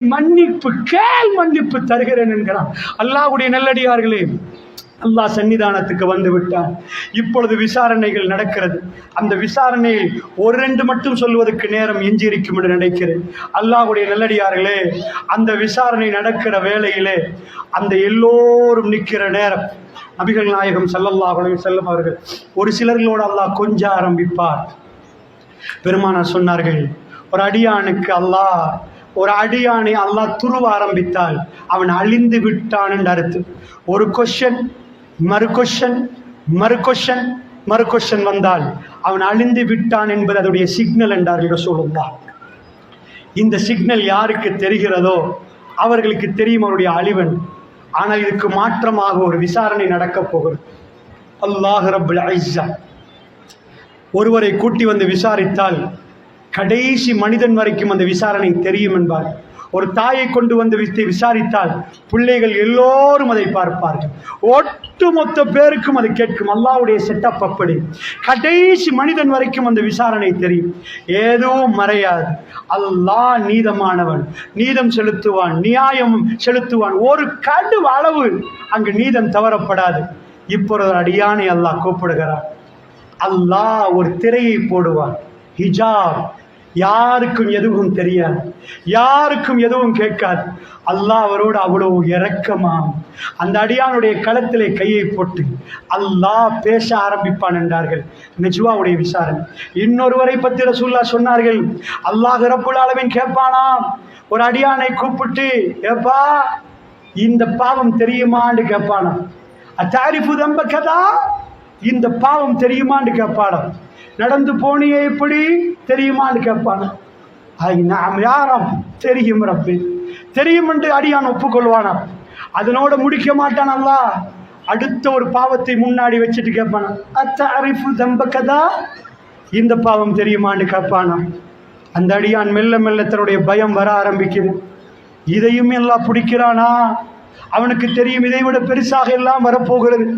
மன்னிப்பு கேள், மன்னிப்பு தருகிறேன் என்கிறான். அல்லாஹ்வுடைய நல்லடியார்களே, அல்லாஹ் சன்னிதானத்துக்கு வந்து விட்டார். இப்பொழுது விசாரணைகள் நடக்கிறது. அந்த விசாரணையில் ஒரு ரெண்டு மட்டும் சொல்வதற்கு நேரம் எஞ்சி இருக்கும் என்று நினைக்கிறேன். அல்லாஹ்வுடைய நல்லடியார்களே, அந்த விசாரணை நடக்கிற வேளையிலே அந்த எல்லோரும் நிற்கிற நேரம் நபிகள் நாயகம் ஸல்லல்லாஹு அலைஹி வஸல்லம் அவர்கள் ஒரு சிலர்களோடு அல்லாஹ் கொஞ்ச ஆரம்பிப்பார். பெருமானார் சொன்னார்கள், ஒரு அடியானை அல்லாஹ் துருவ ஆரம்பித்தால் அவன் அழிந்து விட்டான் என்று அர்த்தம். ஒரு கொஸ்டின் மறு கொஸ்டின் வந்தால் அவன் அழிந்து விட்டான் என்பது அதோடைய சிக்னல் என்றார்கள் ரசூலுல்லாஹ். இந்த சிக்னல் யாருக்கு தெரிகிறதோ அவர்களுக்கு தெரியும் அவருடைய அழிவன். ஆனால் இதுக்கு மாற்றமாக ஒரு விசாரணை நடக்கப் போகிறது. அல்லாஹ் ரப்புல் இஸ்ஸா ஒருவரை கூட்டி வந்து விசாரித்தால் கடைசி மனிதன் வரைக்கும் அந்த விசாரணை தெரியும் என்பார். ஒரு தாயை கொண்டு வந்து விசாரித்தால் பிள்ளைகள் எல்லோரும் அதை பார்ப்பார்கள். ஒட்டுமொத்த பேருக்கும் அது கேட்கும். அல்லாஹ்வுடைய செட்டப் அப்படி. கடைசி மனிதன் வரைக்கும் அந்த விசாரணை தெரியும். எதுவும் மறையாது. அல்லாஹ் நீதமானவன், நீதம் செலுத்துவான், நியாயம் செலுத்துவான். ஒரு கடு அளவு அங்கு நீதம் தவறப்படாது. இப்பொழுது அடியானை அல்லாஹ் கூப்பிடுகிறான். அல்லாஹ் ஒரு திரையை போடுவான், ஹிஜாப். யாருக்கும் எதுவும் தெரியாது, யாருக்கும் எதுவும் கேட்காது. அல்லாஹ் அவரோடு அவ்வளவு இரக்கமாம். அந்த அடியானுடைய களத்திலே கையை போட்டு அல்லாஹ் பேச ஆரம்பிப்பான் என்றார்கள். நஜ்வாவுடைய விசாரணை. இன்னொருவரை பற்றி ரசூலுல்லாஹ் சொன்னார்கள், அல்லாஹ் ரப்புல் ஆலமீன் கேட்பானாம் ஒரு அடியானை கூப்பிட்டு, ஏப்பா இந்த பாவம் தெரியுமான்னு கேட்பானாம். அத்தாரிஃபு தம்பகதா, இந்த பாவம் தெரியுமான்னு கேட்பானாம். நடந்து போனியே இப்படி தெரியுமான்னு கேட்பான. நாம் யாரும் தெரியும் ரப்பே, தெரியும் என்று அடியான் ஒப்புக்கொள்வானா. அதனோட முடிக்க மாட்டான். அல்லாஹ் அடுத்த ஒரு பாவத்தை முன்னாடி வச்சுட்டு கேட்பானா, அத்தஅரிஃபு தம்பகதா, இந்த பாவம் தெரியுமான்னு கேட்பானா. அந்த அடியான் மெல்ல மெல்ல தன்னுடைய பயம் வர ஆரம்பிக்குது. இதையும் எல்லாம் பிடிக்கிறானா, அவனுக்கு தெரியும் இதை விட பெருசாக எல்லாம் வரப்போகிறது.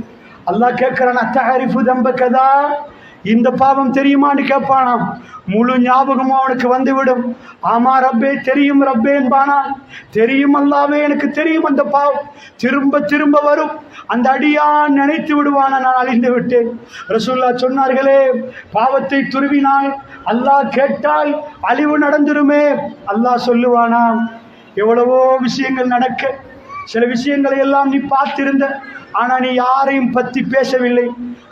அல்லாஹ் கேட்கிறான், அத்தஅரிஃபு தம்பகதா, இந்த பாவம் தெரியுமான்னு கேட்பானாம். முழு ஞாபகமும் அவனுக்கு வந்துவிடும். ஆமா ரப்பே தெரியும் ரப்பே என்பானா. தெரியும் அல்லாவே, எனக்கு தெரியும் அந்த பாவம். திரும்ப திரும்ப வரும். அந்த அடியான் நினைத்து விடுவானா, நான் அழிந்து விட்டேன். ரசூலுல்லாஹ் சொன்னார்களே, பாவத்தை துருவினால் அல்லாஹ் கேட்டால் அழிவு நடந்துருமே. அல்லாஹ் சொல்லுவானாம், எவ்வளவோ விஷயங்கள் நடக்க, சில விஷயங்களை எல்லாம் நீ பார்த்திருந்த, ஆனா நீ யாரையும் பற்றி பேசவில்லை,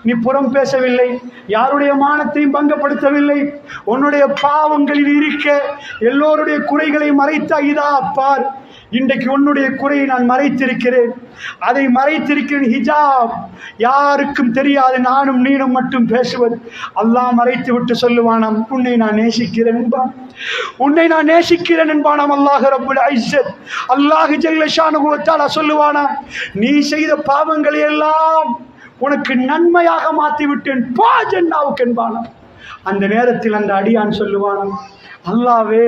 நீ புறம் பேசவில்லை, யாருடைய மானத்தையும் பங்கப்படுத்தவில்லை. உன்னுடைய பாவங்களில் இருக்க எல்லோருடைய குறைகளை மறைத்தாய். இதா பார், இன்றைக்கு உன்னுடைய குறையை நான் மறைத்திருக்கிறேன். அதை மறைத்திருக்கிறேன், ஹிஜாப். யாருக்கும் தெரியாது, நானும் நீனும் மட்டும் பேசுவது. அல்லாஹ் மறைத்து விட்டு சொல்லுவானாம், உன்னை நான் நேசிக்கிறேன் என்பான், உன்னை நான் நேசிக்கிறேன் என்பானாம். அல்லாஹ் ரப்புல் இஸ்ஸத், அல்லாஹ் ஜல்ல ஷானுஹு வ தஆலா சொல்லுவானாம், நீ செய்த பாவங்களை எல்லாம் உனக்கு நன்மையாக மாற்றி விட்டேன், பா ஜன்னாவுக்கு என்பானாம். அந்த நேரத்தில் அந்த அடியான் சொல்லுவானாம், அல்லாவே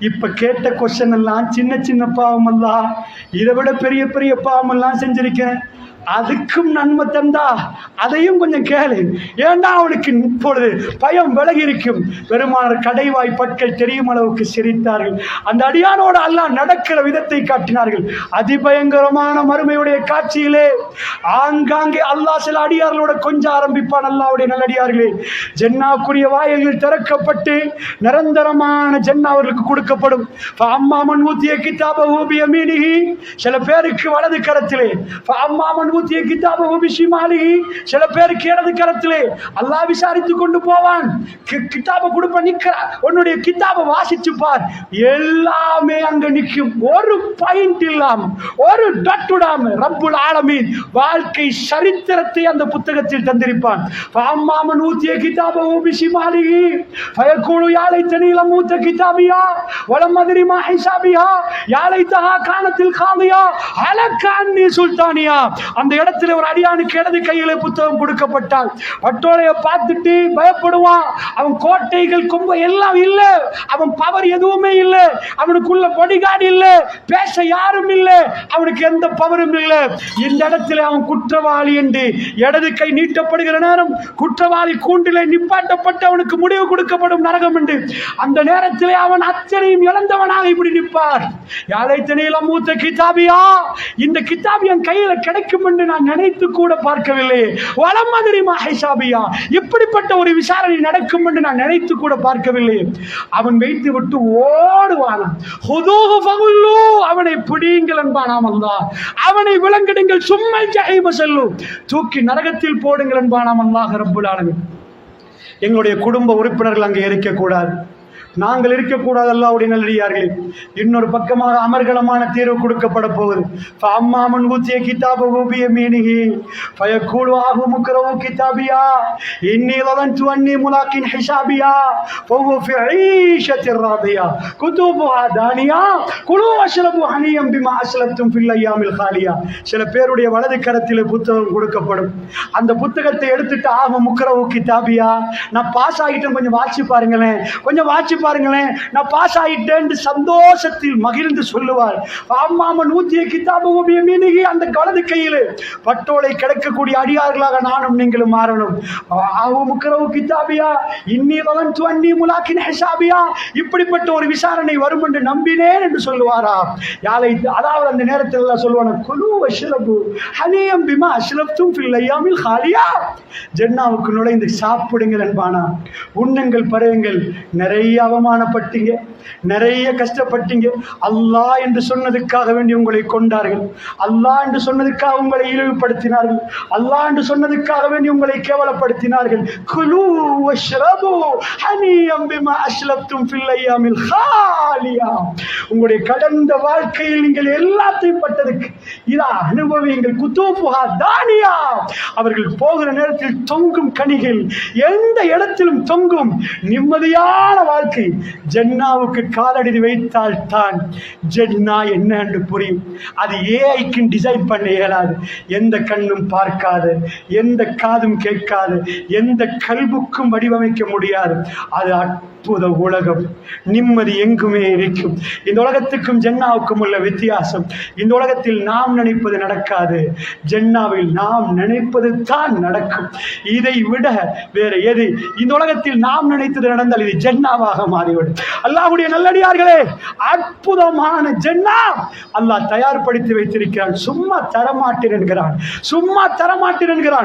இப்ப கேட்ட கொஸ்டின் எல்லாம் சின்ன சின்ன பாவம் அல்ல, இதை விட பெரிய பெரிய பாவம் எல்லாம் செஞ்சிருக்கேன். அதுக்கும் நன்மை தந்தா அதையும் கொஞ்சம் கேளு. ஏண்டா அவனுக்கு இப்பொழுது பயம் விலகி இருக்கும். பெருமானார் கடைவாய் பற்கள் தெரியும் அளவுக்கு சிரித்தார்கள். அந்த அடியானோடு அல்லாஹ் நடக்கிற விதத்தை காட்டினார்கள். அதிபயங்கரமான மறுமையுடைய காட்சியிலே ஆங்காங்கே அல்லாஹ் சில அடியார்களோட கொஞ்சம் ஆரம்பிப்பான். அல்லாஹ்வுடைய நல்லடியார்களே, ஜன்னாவுக்குரிய வாயில்கள் திறக்கப்பட்டு நிரந்தரமான ஜன்னா அவர்களுக்கு கொடுக்கப்படும். அம்மாமன் ஊத்திய கிதாபஹு பியமீனிஹி, சில பேருக்கு வலது கரத்திலே, அம்மாமன் ஊத்திய கிதாபஹு பிஷிமாலிஹி, சில பேருக்கு இடது கரத்திலே. அல்லாஹ் விசாரித்து கொண்டு போவான். கிதாபை கொடுப்ப நிக்கிற, உன்னுடைய கிதாபை வாசிச்சு பார், எல்லாமே அங்க நிற்கும். ஒரு பாயிண்ட் இல்லாம, ஒரு டட் விடாம ரப்புல் ஆலமீன் வாழ்க்கை சரித்திரத்தை அந்த புத்தகத்தில் தந்திருப்பான். அம்மாமன் ஊத்திய கிதாபஹு பிஷிமாலிஹி ஃபயகூலு யா லைத்தனி லம் ஊத்த கிதாபியா வலம் அத்ரி மா ஹிசாபியா யா லைத்தஹா கானத்தில் காதியா ஹலக அன்னி சுல்தானியா. அந்த இடத்துல ஒரு அடியானுக்கு இடது கையில புத்தகம் கொடுக்கப்பட்டால் பட்டோலைய பார்த்துட்டு பயப்படுவான். அவன் கோட்டைகள் கொம்ப எல்லாம் இல்லை, அவன் பவர் எதுவுமே இல்லை, அவனுக்குள்ள பொடி பாடிகார்டு இல்ல, பேச யாரும் இல்ல, அவனுக்கு எந்த பவரும் இல்ல. இந்த இடத்துல அவன் குற்றவாளி என்று இடது கை நீட்டப்படுகிற நேரம் குற்றவாளி கூண்டிலே நிப்பாட்டப்பட்டு அவனுக்கு முடிவு கொடுக்கப்படும் நரகம் என்று அந்த நேரத்திலே அவன் அத்தனையும் இழந்தவனாக இப்படி நிற்பார். யாழைத்தனையில மூத்த கிதாபியா, இந்த கிதாப் என் கையில கிடைக்கும் என்று நான் நினைத்து கூட பார்க்கவில்லை. வளம் மாதிரி மஹேஷாபியா, இப்படிப்பட்ட ஒரு விசாரணை நடக்கும் என்று நான் நினைத்து கூட பார்க்கவில்லை. அவன் வைத்து விட்டு ஓடுவான். அவனை பிடியுங்கள் என்பானாம் அல்லாஹ். அவனை விலங்கிடுங்கள், சும்மா ஜஹீம செல்லு, தூக்கி நரகத்தில் போடுங்கள் என்பானாம் அல்லாஹ் ரப்புல் ஆலமீன். எங்களுடைய குடும்ப உறுப்பினர்கள் அங்கே இருக்கக்கூடாது, நாங்கள் இருக்கக்கூடாது. அல்லாஹ்வுடைய நல்லடியார்களே, இன்னொரு பக்கமாக அமர்கலமான தீர்வு கொடுக்கப்பட போகுது. ஃபஅம்மாமன் ஊத்திய கிதாபஹு பியமீனிஹி ஃபயக்கூலு ஆஹு முக்ரவு கிதாபியா இன்னி ظننtu அன்னி முலாகின் ஹிசாபியா ஃபஹுவ ஃபி ஈஷத்திர் ராதியா குதுபுஹா தானியா குலு வஷ்ரபு ஹனியம் பிமா அஸ்லப்தும் ஃபில் அய்யாமில் காலியா. சில பேருடைய வலது கரத்தில் புத்தகம் கொடுக்கப்படும். அந்த புத்தகத்தை எடுத்துட்டு ஆஹு முக்ரவு கிதாபியா, நான் பாஸ் ஆகிட்டேன், கொஞ்சம் வாட்சி பாருங்களேன், கொஞ்சம் வாட்சி பாருங்களேன், நான் பாஸ் ஆயிட்டேன் சந்தோஷத்தில் மகிழ்ந்து சொல்லுவார். அம்மாமன் ஊத்திய கிதாபு பியமீனிஹி, அந்த வலது கையில் பட்டோலை கிடைக்கக்கூடிய அடியார்களாக நானும் நீங்களும் மாறணும். முக்ரவு கிதாபியா இன்னி ظننtu அன்னி முலாகின் ஹிசாபியா, இப்படிப்பட்ட ஒரு விசாரணை வரும் என்று நம்பினேன் என்று சொல்லுவாரா. யாலை, அதாவது அந்த நேரத்தில் எல்லாம் சொல்லுவாங்க, குலு வஷ்ரபு ஹனியம் பிமா அஸ்லப்தும் ஃபில் அய்யாமில் காலியா, ஜன்னாவுக்கு நுழைந்து சாப்பிடுங்கள் என்பானா. உண்ணுங்கள், பருகுங்கள். நிறைய அவமானப்பட்டீங்க, நிறைய கஷ்டப்பட்டீங்க. அல்லாஹ் என்று சொன்னதுக்காக வேண்டி உங்களை கொண்டார்கள், அல்லாஹ் என்று சொன்னதுக்காக உங்களை இழிவுபடுத்தினார்கள், அல்லாஹ் என்று சொன்னதுக்காக வேண்டி உங்களை கேவலப்படுத்தினார்கள். குலு வஷ்ரபு ஹனியம் பிமா அஸ்லப்தும் ஃபில் அய்யாமில் காலியா, உங்களுடைய கடந்த வாழ்க்கையில் நீங்கள் எல்லாத்தையும் பட்டதுக்கு இதா அனுபவியுங்கள். குதூபுஹா தானியா, அவர்கள் போகிற நேரத்தில் தொங்கும் கனிகள், எந்த இடத்திலும் தொங்கும் நிம்மதியான வாழ்க்கை. ஜன்னாவுக்கு காலடி வைத்தால் தான் ஜன்னா என்ன என்று புரியும். அது ஏஐக்கு டிசைன் பண்ண இயலாது. எந்த கண்ணும் பார்க்காது, எந்த காதும் கேட்காது, எந்த கல்புக்கும் வடிவமைக்க முடியாது. அது அற்புத உலகம், நிம்மதி எங்குமே இருக்கும். இந்த உலகத்துக்கும் ஜன்னாவுக்கும் உள்ள வித்தியாசம், இந்த உலகத்தில் நாம் நினைப்பது நடக்காது, ஜன்னாவில் நாம் நினைப்பது தான் நடக்கும். இதை விட வேற எது? இந்த உலகத்தில் நாம் நினைத்தது நடந்தால் இது ஜன்னாவாக மாறிவிடும். அல்லாஹ்வுடைய நல்லடியார்களே, அற்புதமான ஜன்னா அல்லாஹ் தயார்படுத்தி வைத்திருக்கிறான். சும்மா தரமாட்டேன் என்கிறான், சும்மா தரமாட்டேன் என்கிறான்.